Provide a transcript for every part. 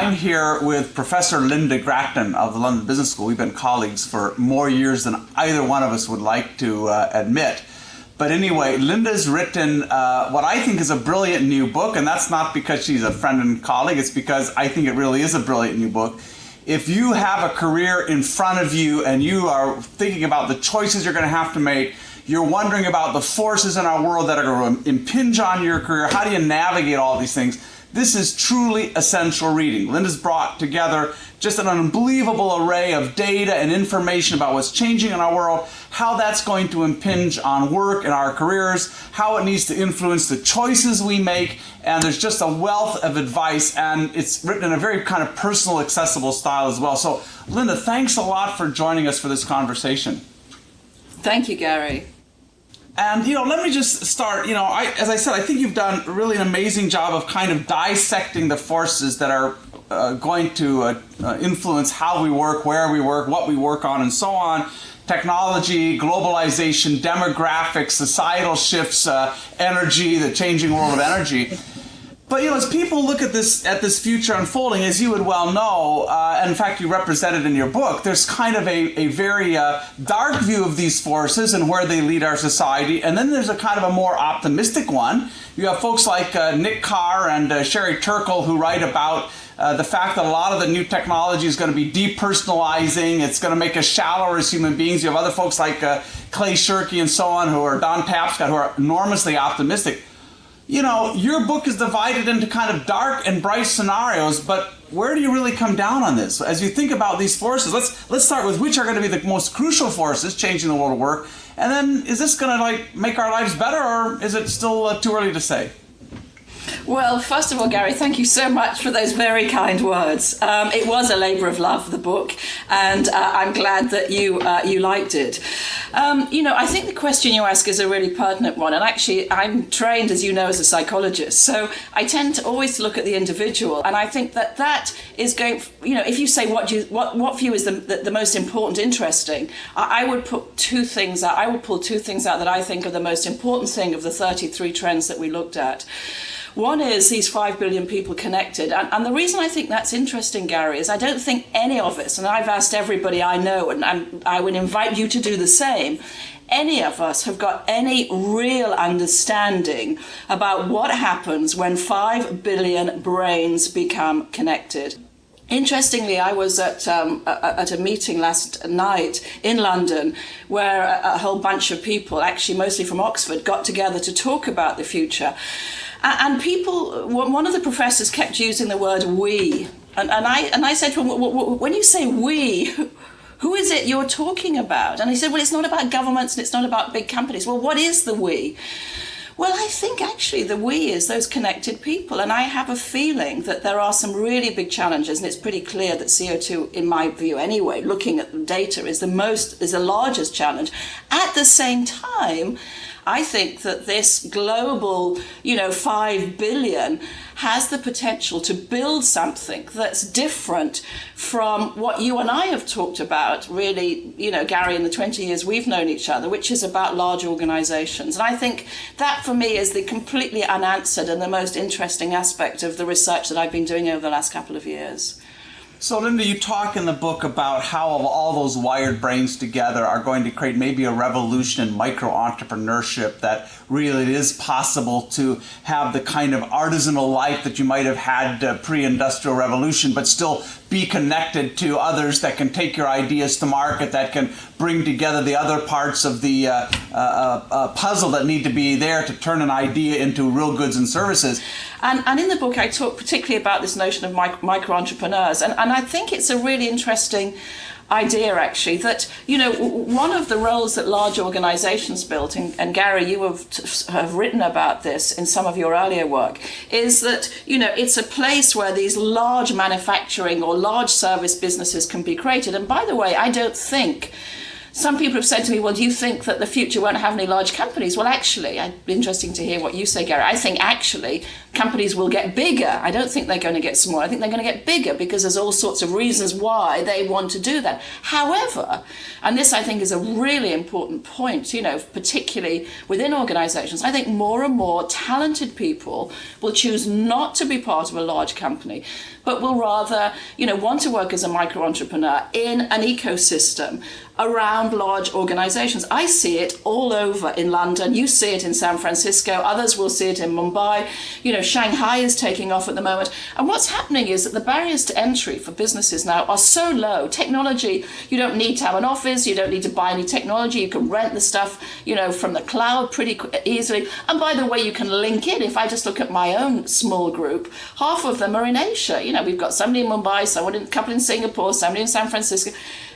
I'm here with Professor Lynda Gratton of the London Business School. We've been colleagues for more years than either one of us would like to admit. But anyway, Lynda's written what I think is a brilliant new book, and that's not because she's a friend and colleague, it's because I think it really is a brilliant new book. If you have a career in front of you and you are thinking about the choices you're going to have to make, you're wondering about the forces in our world that are going to impinge on your career, how do you navigate all these things? This is truly essential reading. Lynda's brought together just an unbelievable array of data and information about what's changing in our world, how that's going to impinge on work and our careers, how it needs to influence the choices we make, and there's just a wealth of advice, and it's written in a very kind of personal, accessible style as well. So, Lynda, thanks a lot for joining us for this conversation. Thank you, Gary. And, let me just start, as I said, I think you've done really an amazing job of kind of dissecting the forces that are going to influence how we work, where we work, what we work on, and so on. Technology, globalization, demographics, societal shifts, energy, the changing world of energy. But, as people look at this future unfolding, as you would well know, and in fact you represent it in your book, there's kind of a very dark view of these forces and where they lead our society. And then there's a kind of a more optimistic one. You have folks like Nick Carr and Sherry Turkle who write about the fact that a lot of the new technology is going to be depersonalizing. It's going to make us shallower as human beings. You have other folks like Clay Shirky and so on, Don Tapscott, who are enormously optimistic. Your book is divided into kind of dark and bright scenarios, but where do you really come down on this? As you think about these forces, let's start with which are going to be the most crucial forces changing the world of work, and then is this going to make our lives better, or is it still too early to say? Well, first of all, Gary, thank you so much for those very kind words. It was a labour of love, the book, and I'm glad that you liked it. I think the question you ask is a really pertinent one, and actually I'm trained, as you know, as a psychologist, so I tend to always look at the individual, and I think that is going, if you say what view is the most important, interesting, I would put two things out. I would pull two things out that I think are the most important thing of the 33 trends that we looked at. One is these 5 billion people connected. And the reason I think that's interesting, Gary, is I don't think any of us, and I've asked everybody I know, and I would invite you to do the same, any of us have got any real understanding about what happens when 5 billion brains become connected. Interestingly, I was at a meeting last night in London where a whole bunch of people, actually mostly from Oxford, got together to talk about the future. And people, one of the professors kept using the word we. And I said to him, when you say we, who is it you're talking about? And he said, well, it's not about governments and it's not about big companies. Well, what is the we? Well, I think actually the we is those connected people. And I have a feeling that there are some really big challenges. And it's pretty clear that CO2, in my view anyway, looking at the data, is the largest challenge. At the same time, I think that this global, 5 billion has the potential to build something that's different from what you and I have talked about, really, Gary, in the 20 years we've known each other, which is about large organizations. And I think that, for me, is the completely unanswered and the most interesting aspect of the research that I've been doing over the last couple of years. So, Lynda, you talk in the book about how all those wired brains together are going to create maybe a revolution in micro-entrepreneurship, that really it is possible to have the kind of artisanal life that you might have had pre-industrial revolution, but still be connected to others that can take your ideas to market, that can bring together the other parts of the puzzle that need to be there to turn an idea into real goods and services. And in the book, I talk particularly about this notion of micro-entrepreneurs. And I think it's a really interesting idea, actually, that, one of the roles that large organizations built, and Gary, you have written about this in some of your earlier work, is that, it's a place where these large manufacturing or large service businesses can be created. And by the way, I don't think some people have said to me, well, do you think that the future won't have any large companies? Well, actually, it'd be interesting to hear what you say, Gary. I think actually companies will get bigger. I don't think they're going to get smaller. I think they're going to get bigger because there's all sorts of reasons why they want to do that. However, and this I think is a really important point, particularly within organizations, I think more and more talented people will choose not to be part of a large company, but will rather, want to work as a micro-entrepreneur in an ecosystem around large organizations. I see it all over in London. You see it in San Francisco. Others will see it in Mumbai. Shanghai is taking off at the moment. And what's happening is that the barriers to entry for businesses now are so low. Technology, you don't need to have an office. You don't need to buy any technology. You can rent the stuff, from the cloud pretty easily. And by the way, you can link in. If I just look at my own small group, half of them are in Asia. We've got somebody in Mumbai, a couple in Singapore, somebody in San Francisco.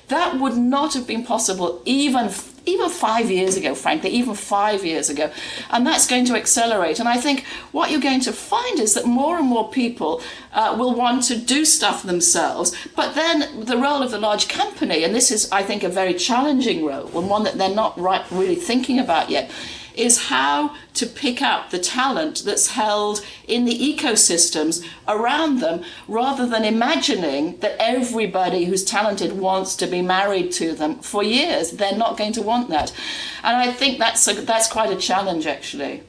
That would not have been possible even 5 years ago, frankly, even 5 years ago. And that's going to accelerate. And I think what you're going to find is that more and more people will want to do stuff themselves. But then the role of the large company, and this is, I think, a very challenging role, and one that they're not really thinking about yet, is how to pick up the talent that's held in the ecosystems around them, rather than imagining that everybody who's talented wants to be married to them for years. They're not going to want that. And I think that's quite a challenge, actually.